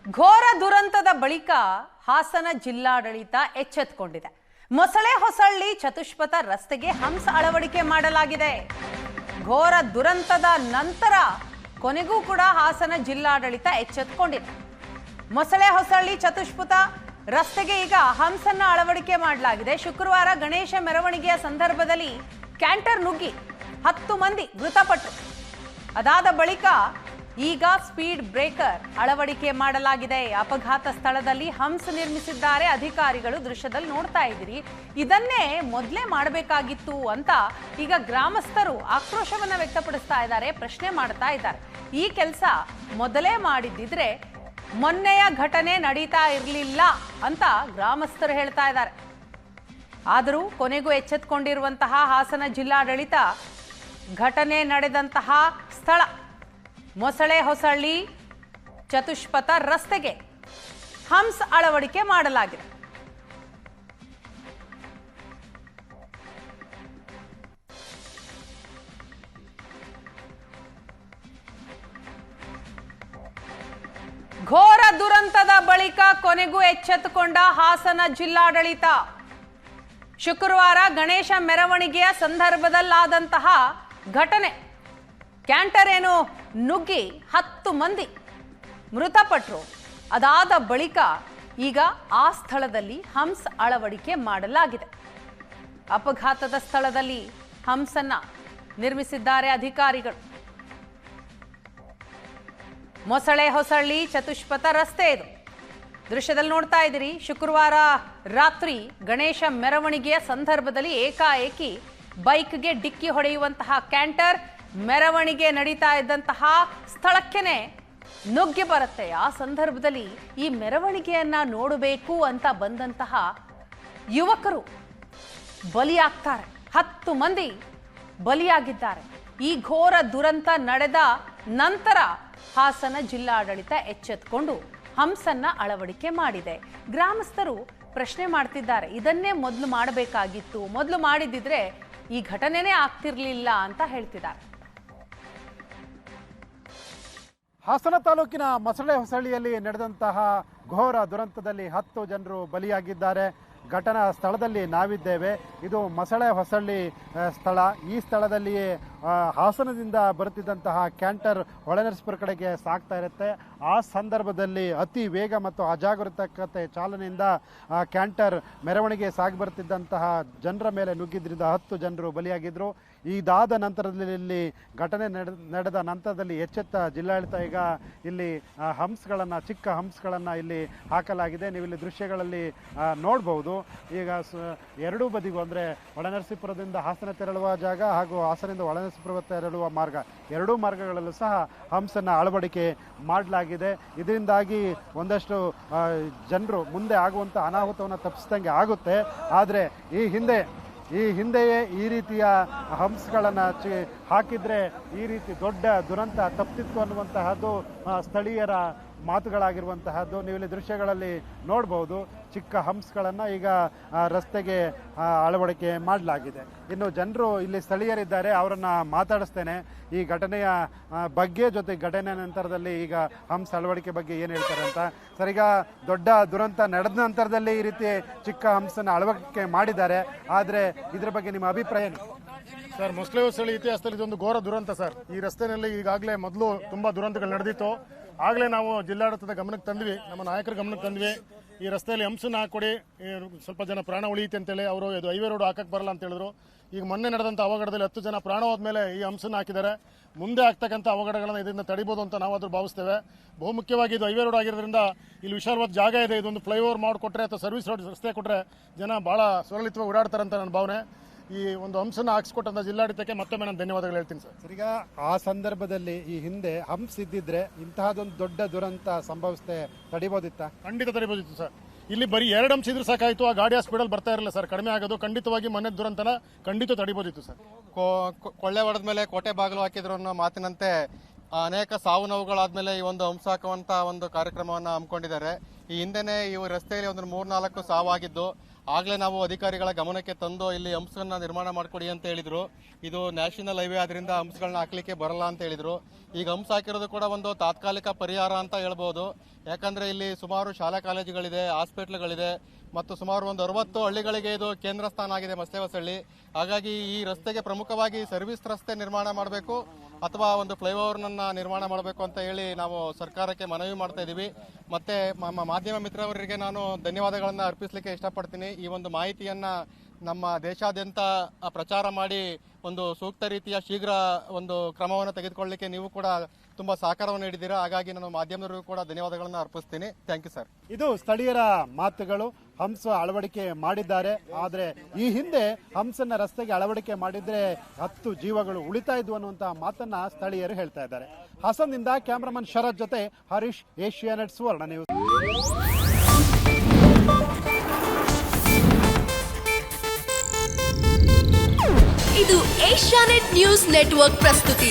ಘೋರ ದುರಂತದ ಬಳಿಕ ಹಾಸನ ಜಿಲ್ಲಾಡಳಿತ ಎಚ್ಚೆತ್ತುಕೊಂಡಿದೆ. ಮೊಸಳೆ ಹೊಸಳ್ಳಿ ಚತುಷ್ಪಥ ರಸ್ತೆಗೆ ಹಂಸ ಅಳವಡಿಕೆ ಮಾಡಲಾಗಿದೆ. ಘೋರ ದುರಂತದ ನಂತರ ಕೊನೆಗೂ ಕೂಡ ಹಾಸನ ಜಿಲ್ಲಾಡಳಿತ ಎಚ್ಚೆತ್ತುಕೊಂಡಿದೆ. ಮೊಸಳೆ ಹೊಸಳ್ಳಿ ಚತುಷ್ಪಥ ರಸ್ತೆಗೆ ಈಗ ಹಂಸನ್ನ ಅಳವಡಿಕೆ ಮಾಡಲಾಗಿದೆ. ಶುಕ್ರವಾರ ಗಣೇಶ ಮೆರವಣಿಗೆಯ ಸಂದರ್ಭದಲ್ಲಿ ಕ್ಯಾಂಟರ್ ನುಗ್ಗಿ 10 ಮಂದಿ ಮೃತಪಟ್ಟರು. ಅದಾದ ಬಳಿಕ ಈಗ ಸ್ಪೀಡ್ ಬ್ರೇಕರ್ ಅಳವಡಿಕೆ ಮಾಡಲಾಗಿದೆ. ಅಪಘಾತ ಸ್ಥಳದಲ್ಲಿ ಹಂಸ ನಿರ್ಮಿಸಿದ್ದಾರೆ ಅಧಿಕಾರಿಗಳು. ದೃಶ್ಯದಲ್ಲಿ ನೋಡ್ತಾ ಇದ್ದೀರಿ. ಇದನ್ನೇ ಮೊದಲೇ ಮಾಡಬೇಕಾಗಿತ್ತು ಅಂತ ಈಗ ಗ್ರಾಮಸ್ಥರು ಆಕ್ರೋಶವನ್ನ ವ್ಯಕ್ತಪಡಿಸ್ತಾ ಇದ್ದಾರೆ, ಪ್ರಶ್ನೆ ಮಾಡ್ತಾ ಇದ್ದಾರೆ. ಈ ಕೆಲಸ ಮೊದಲೇ ಮಾಡಿದ್ದಿದ್ರೆ ಮೊನ್ನೆಯ ಘಟನೆ ನಡೀತಾ ಇರಲಿಲ್ಲ ಅಂತ ಗ್ರಾಮಸ್ಥರು ಹೇಳ್ತಾ ಇದ್ದಾರೆ. ಆದರೂ ಕೊನೆಗೂ ಎಚ್ಚೆತ್ತುಕೊಂಡಿರುವಂತಹ ಹಾಸನ ಜಿಲ್ಲಾಡಳಿತ ಘಟನೆ ನಡೆದಂತಹ ಸ್ಥಳ ಮೊಸಳೆ ಹೊಸಳ್ಳಿ ಚತುಷ್ಪಥ ರಸ್ತೆಗೆ ಹಂಸ ಅಳವಡಿಕೆ ಮಾಡಲಾಗಿದೆ. ಘೋರ ದುರಂತದ ಬಳಿಕ ಕೊನೆಗೂ ಎಚ್ಚೆತ್ತುಕೊಂಡ ಹಾಸನ ಜಿಲ್ಲಾಡಳಿತ. ಶುಕ್ರವಾರ ಗಣೇಶ ಮೆರವಣಿಗೆಯ ಸಂದರ್ಭದಲ್ಲಾದಂತಹ ಘಟನೆ, ಕ್ಯಾಂಟರ್ ಏನು ನುಗ್ಗಿ 10 ಮಂದಿ ಮೃತಪಟ್ಟರು. ಅದಾದ ಬಳಿಕ ಈಗ ಆ ಸ್ಥಳದಲ್ಲಿ ಹಂಸ ಅಳವಡಿಕೆ ಮಾಡಲಾಗಿದೆ. ಅಪಘಾತದ ಸ್ಥಳದಲ್ಲಿ ಹಂಸನ್ನ ನಿರ್ಮಿಸಿದ್ದಾರೆ ಅಧಿಕಾರಿಗಳು. ಮೊಸಳೆ ಹೊಸಳ್ಳಿ ಚತುಷ್ಪಥ ರಸ್ತೆ ಇದು. ದೃಶ್ಯದಲ್ಲಿ ನೋಡ್ತಾ ಇದ್ದೀರಿ. ಶುಕ್ರವಾರ ರಾತ್ರಿ ಗಣೇಶ ಮೆರವಣಿಗೆಯ ಸಂದರ್ಭದಲ್ಲಿ ಏಕಾಏಕಿ ಬೈಕ್ಗೆ ಡಿಕ್ಕಿ ಹೊಡೆಯುವಂತಹ ಕ್ಯಾಂಟರ್ ಮೆರವಣಿಗೆ ನಡೀತಾ ಇದ್ದಂತಹ ಸ್ಥಳಕ್ಕೇನೆ ನುಗ್ಗಿ ಬರುತ್ತೆ. ಆ ಸಂದರ್ಭದಲ್ಲಿ ಈ ಮೆರವಣಿಗೆಯನ್ನ ನೋಡಬೇಕು ಅಂತ ಬಂದಂತಹ ಯುವಕರು ಬಲಿಯಾಗ್ತಾರೆ. 10 ಮಂದಿ ಬಲಿಯಾಗಿದ್ದಾರೆ. ಈ ಘೋರ ದುರಂತ ನಡೆದ ನಂತರ ಹಾಸನ ಜಿಲ್ಲಾಡಳಿತ ಎಚ್ಚೆತ್ತುಕೊಂಡು ಹಂಸನ್ನ ಅಳವಡಿಕೆ ಮಾಡಿದೆ. ಗ್ರಾಮಸ್ಥರು ಪ್ರಶ್ನೆ ಮಾಡ್ತಿದ್ದಾರೆ, ಇದನ್ನೇ ಮೊದಲು ಮಾಡಬೇಕಾಗಿತ್ತು, ಮೊದಲು ಮಾಡಿದ್ದಿದ್ರೆ ಈ ಘಟನೆನೇ ಆಗ್ತಿರ್ಲಿಲ್ಲ ಅಂತ ಹೇಳ್ತಿದ್ದಾರೆ. ಹಾಸನ ತಾಲೂಕಿನ ಮೊಸಳೆ ಹೊಸಳ್ಳಿಯಲ್ಲಿ ನಡೆದಂತಹ ಘೋರ ದುರಂತದಲ್ಲಿ 10 ಜನರು ಬಲಿಯಾಗಿದ್ದಾರೆ. ಘಟನಾ ಸ್ಥಳದಲ್ಲಿ ನಾವಿದ್ದೇವೆ. ಇದು ಮೊಸಳೆ ಹೊಸಳ್ಳಿ ಸ್ಥಳ. ಈ ಸ್ಥಳದಲ್ಲಿಯೇ ಹಾಸನದಿಂದ ಬರುತ್ತಿದ್ದಂತಹ ಕ್ಯಾಂಟರ್ ಹೊಳೆನರಸೀಪುರ ಕಡೆಗೆ ಸಾಗ್ತಾ ಇರುತ್ತೆ. ಆ ಸಂದರ್ಭದಲ್ಲಿ ಅತಿ ವೇಗ ಮತ್ತು ಅಜಾಗರೂಕತೆ ಚಾಲನೆಯಿಂದ ಕ್ಯಾಂಟರ್ ಮೆರವಣಿಗೆ ಸಾಗಿ ಬರ್ತಿದ್ದಂತಹ ಜನರ ಮೇಲೆ ನುಗ್ಗಿದ್ರಿಂದ 10 ಜನರು ಬಲಿಯಾಗಿದ್ದರು. ಇದಾದ ನಂತರದಲ್ಲಿ ಘಟನೆ ನಡೆದ ನಂತರದಲ್ಲಿ ಎಚ್ಚೆತ್ತ ಜಿಲ್ಲಾಡಳಿತ ಈಗ ಇಲ್ಲಿ ಹಂಸ್ಗಳನ್ನು, ಚಿಕ್ಕ ಹಂಸ್ಗಳನ್ನು ಇಲ್ಲಿ ಹಾಕಲಾಗಿದೆ. ನೀವು ಇಲ್ಲಿ ದೃಶ್ಯಗಳಲ್ಲಿ ನೋಡ್ಬೋದು. ಈಗ ಎರಡೂ ಬದಿಗೂ ಅಂದರೆ ಹೊಳೆನರಸೀಪುರದಿಂದ ಹಾಸನ ತೆರಳುವ ಜಾಗ ಹಾಗೂ ಹಾಸನದಿಂದ ಹೊಳೆನರಸೀಪುರ ತೆರಳುವ ಮಾರ್ಗ, ಎರಡೂ ಮಾರ್ಗಗಳಲ್ಲೂ ಸಹ ಹಂಸನ್ನು ಅಳವಡಿಕೆ ಮಾಡಲಾಗಿದೆ. ಇದರಿಂದಾಗಿ ಒಂದಷ್ಟು ಜನರು ಮುಂದೆ ಆಗುವಂಥ ಅನಾಹುತವನ್ನು ತಪ್ಪಿಸಿದಂಗೆ ಆಗುತ್ತೆ. ಆದರೆ ಈ ಹಿಂದೆಯೇ ಈ ರೀತಿಯ ಹಂಸ್ಗಳನ್ನು ಹಾಕಿದ್ರೆ ಈ ರೀತಿ ದೊಡ್ಡ ದುರಂತ ತಪ್ಪಿತ್ತು ಅನ್ನುವಂತಹದ್ದು ಸ್ಥಳೀಯರ ಮಾತುಗಳಾಗಿರುವಂತಹದ್ದು. ನೀವು ಇಲ್ಲಿ ದೃಶ್ಯಗಳಲ್ಲಿ ನೋಡ್ಬೋದು. ಚಿಕ್ಕ ಹಂಸ್ಗಳನ್ನು ಈಗ ರಸ್ತೆಗೆ ಅಳವಡಿಕೆ ಮಾಡಲಾಗಿದೆ. ಇನ್ನು ಜನರು ಇಲ್ಲಿ ಸ್ಥಳೀಯರಿದ್ದಾರೆ, ಅವರನ್ನು ಮಾತಾಡಿಸ್ತೇನೆ ಈ ಘಟನೆಯ ಬಗ್ಗೆ, ಜೊತೆ ಘಟನೆ ನಂತರದಲ್ಲಿ ಈಗ ಹಂಸ ಅಳವಡಿಕೆ ಬಗ್ಗೆ ಏನು ಹೇಳ್ತಾರೆ ಅಂತ. ಸರ್, ಈಗ ದೊಡ್ಡ ದುರಂತ ನಡೆದ ನಂತರದಲ್ಲಿ ಈ ರೀತಿ ಚಿಕ್ಕ ಹಂಸನ ಅಳವಡಿಕೆ ಮಾಡಿದ್ದಾರೆ, ಆದರೆ ಇದರ ಬಗ್ಗೆ ನಿಮ್ಮ ಅಭಿಪ್ರಾಯ ಏನು? ಸರ್, ಮೊಸಳೆ ಹೊಸಳ್ಳಿ ಇತಿಹಾಸದಲ್ಲಿ ಇದೊಂದು ಘೋರ ದುರಂತ ಸರ್. ಈ ರಸ್ತೆಯಲ್ಲಿ ಈಗಾಗಲೇ ಮೊದಲು ತುಂಬಾ ದುರಂತಗಳು ನಡೆದಿತ್ತು. ಆಗಲೇ ನಾವು ಜಿಲ್ಲಾಡಳಿತದ ಗಮನಕ್ಕೆ ತಂದ್ವಿ, ನಮ್ಮ ನಾಯಕರ ಗಮನಕ್ಕೆ ತಂದ್ವಿ. ಈ ರಸ್ತೆಯಲ್ಲಿ ಹಂಸನ ಹಾಕೊಡಿ, ಸ್ವಲ್ಪ ಜನ ಪ್ರಾಣ ಉಳಿಯುತ್ತೆ ಅಂತೇಳಿ. ಅವರು ಇದು ಹೈವೇ ರೋಡ್ ಹಾಕಕ್ಕೆ ಬರಲ್ಲ ಅಂತ ಹೇಳಿದ್ರು. ಈಗ ಮೊನ್ನೆ ನಡೆದಂಥ ಅವಘಡದಲ್ಲಿ 10 ಜನ ಪ್ರಾಣ ಹೋದ್ಮೇಲೆ ಈ ಹಂಸನ ಹಾಕಿದ್ದಾರೆ. ಮುಂದೆ ಆಗ್ತಕ್ಕಂಥ ಅವಘಡಗಳನ್ನು ಇದರಿಂದ ತಡಿಬೋದು ಅಂತ ನಾವು ಅದ್ರ ಭಾವಿಸ್ತೇವೆ. ಬಹುಮುಖ್ಯವಾಗಿ ಇದು ಹೈವೇ ರೋಡ್ ಆಗಿರೋದ್ರಿಂದ ಇಲ್ಲಿ ವಿಶಾಲವಾದ ಜಾಗ ಇದೆ. ಇದೊಂದು ಫ್ಲೈಓವರ್ ಮಾಡಿಕೊಟ್ರೆ ಅಥವಾ ಸರ್ವಿಸ್ ರೋಡ್ ರಸ್ತೆ ಕೊಟ್ಟರೆ ಜನ ಬಹಳ ಸುರಳಿತವಾಗಿ ಓಡಾಡ್ತಾರೆ ಅಂತ ನನ್ನ ಭಾವನೆ. ಈ ಒಂದು ಹಂಸನ ಹಾಕಿಸ್ಕೊಟ್ಟಂತ ಜಿಲ್ಲಾಡಳಿತಕ್ಕೆ ಮತ್ತೊಮ್ಮೆ ನಾನು ಧನ್ಯವಾದಗಳು ಹೇಳ್ತೀನಿ ಸರ್. ಈಗ ಆ ಸಂದರ್ಭದಲ್ಲಿ ಈ ಹಿಂದೆ ಹಂಸ ಇದ್ದಿದ್ರೆ ಇಂತಹದೊಂದು ದೊಡ್ಡ ದುರಂತ ಸಂಭವಿಸದೆ ತಡಿಬೋದಿತ್ತ? ಖಂಡಿತ ತಡಿಬೋದಿತ್ತು ಸರ್. ಇಲ್ಲಿ ಬರೀ 2 ಹಂಸ ಇದ್ರೆ ಸಾಕಾಯಿತು, ಆ ಗಾಡಿ ಸ್ಪೀಡಲ್ಲಿ ಬರ್ತಾ ಇರಲಿಲ್ಲ ಸರ್, ಕಡಿಮೆ ಆಗೋದು. ಖಂಡಿತವಾಗಿ ಮನೆ ದುರಂತನ ಖಂಡಿತ ತಡಿಬೋದಿತ್ತು ಸರ್. ಕೊಳ್ಳೆ ಹೊಡೆದ ಮೇಲೆ ಕೋಟೆ ಬಾಗಿಲು ಹಾಕಿದ್ರು ಅನ್ನೋ ಮಾತಿನಂತೆ ಅನೇಕ ಸಾವು ನೋವುಗಳಾದ್ಮೇಲೆ ಈ ಒಂದು ಹಂಸ ಹಾಕುವಂತ ಒಂದು ಕಾರ್ಯಕ್ರಮವನ್ನು ಹಮ್ಮಿಕೊಂಡಿದ್ದಾರೆ. ಈ ಹಿಂದೆನೆ ಈ ರಸ್ತೆಯಲ್ಲಿ ಒಂದು 3-4 ಸಾವಾಗಿದ್ದು, ಆಗಲೇ ನಾವು ಅಧಿಕಾರಿಗಳ ಗಮನಕ್ಕೆ ತಂದು ಇಲ್ಲಿ ಹಂಪ್ಸನ್ನ ನಿರ್ಮಾಣ ಮಾಡಿಕೊಡಿ ಅಂತ ಹೇಳಿದ್ರು. ಇದು ನ್ಯಾಷನಲ್ ಹೈವೇ ಆದ್ರಿಂದ ಹಂಪ್ಸ್ಗಳನ್ನ ಹಾಕ್ಲಿಕ್ಕೆ ಬರಲ್ಲ ಅಂತ ಹೇಳಿದ್ರು. ಈಗ ಹಂಪ್ಸ್ ಹಾಕಿರೋದು ಕೂಡ ಒಂದು ತಾತ್ಕಾಲಿಕ ಪರಿಹಾರ ಅಂತ ಹೇಳ್ಬೋದು. ಯಾಕಂದ್ರೆ ಇಲ್ಲಿ ಸುಮಾರು ಶಾಲಾ ಕಾಲೇಜುಗಳಿದೆ, ಹಾಸ್ಪಿಟ್ಲ್ಗಳಿದೆ ಮತ್ತು ಸುಮಾರು ಒಂದು 60 ಹಳ್ಳಿಗಳಿಗೆ ಇದು ಕೇಂದ್ರ ಸ್ಥಾನ ಆಗಿದೆ ಮಸಳೆ ಹೊಸಳ್ಳಿ. ಹಾಗಾಗಿ ಈ ರಸ್ತೆಗೆ ಪ್ರಮುಖವಾಗಿ ಸರ್ವಿಸ್ ರಸ್ತೆ ನಿರ್ಮಾಣ ಮಾಡಬೇಕು ಅಥವಾ ಒಂದು ಫ್ಲೈಓವರ್ನನ್ನ ನಿರ್ಮಾಣ ಮಾಡಬೇಕು ಅಂತ ಹೇಳಿ ನಾವು ಸರ್ಕಾರಕ್ಕೆ ಮನವಿ ಮಾಡ್ತಾ ಇದ್ದೀವಿ. ಮತ್ತೆ ಮಾಧ್ಯಮ ಮಿತ್ರವರಿಗೆ ನಾನು ಧನ್ಯವಾದಗಳನ್ನು ಅರ್ಪಿಸಲಿಕ್ಕೆ ಇಷ್ಟಪಡ್ತೀನಿ. ಈ ಒಂದು ಮಾಹಿತಿಯನ್ನ ನಮ್ಮ ದೇಶಾದ್ಯಂತ ಪ್ರಚಾರ ಮಾಡಿ ಒಂದು ಸೂಕ್ತ ರೀತಿಯ ಶೀಘ್ರ ಒಂದು ಕ್ರಮವನ್ನು ತೆಗೆದುಕೊಳ್ಳಲಿಕ್ಕೆ ನೀವು ಕೂಡ ತುಂಬಾ ಸಹಕಾರವನ್ನು ನೀಡಿದ್ದೀರಾ. ಹಾಗಾಗಿ ನಾನು ಮಾಧ್ಯಮದವರಿಗೂ ಕೂಡ ಧನ್ಯವಾದಗಳನ್ನು ಅರ್ಪಿಸ್ತೀನಿ. Thank you sir. ಇದು ಸ್ಥಳೀಯರ ಮಾತುಗಳು. ಹಂಸ ಅಳವಡಿಕೆ ಮಾಡಿದ್ದಾರೆ, ಆದರೆ ಈ ಹಿಂದೆ ಹಂಸನ ರಸ್ತೆಗೆ ಅಳವಡಿಕೆ ಮಾಡಿದ್ರೆ 10 ಜೀವಗಳು ಉಳಿತಾ ಇದ್ವು ಅನ್ನುವಂತಹ ಮಾತನ್ನ ಸ್ಥಳೀಯರು ಹೇಳ್ತಾ ಇದ್ದಾರೆ. ಹಾಸನ್ನಿಂದ ಕ್ಯಾಮರಾಮನ್ ಶರತ್ ಜೊತೆ ಹರೀಶ್, ಏಷ್ಯಾನೆಟ್ ಸುವರ್ಣ ನ್ಯೂಸ್. ಇದು ಏಷ್ಯಾನೆಟ್ ನ್ಯೂಸ್ ನೆಟ್ವರ್ಕ್ ಪ್ರಸ್ತುತಿ.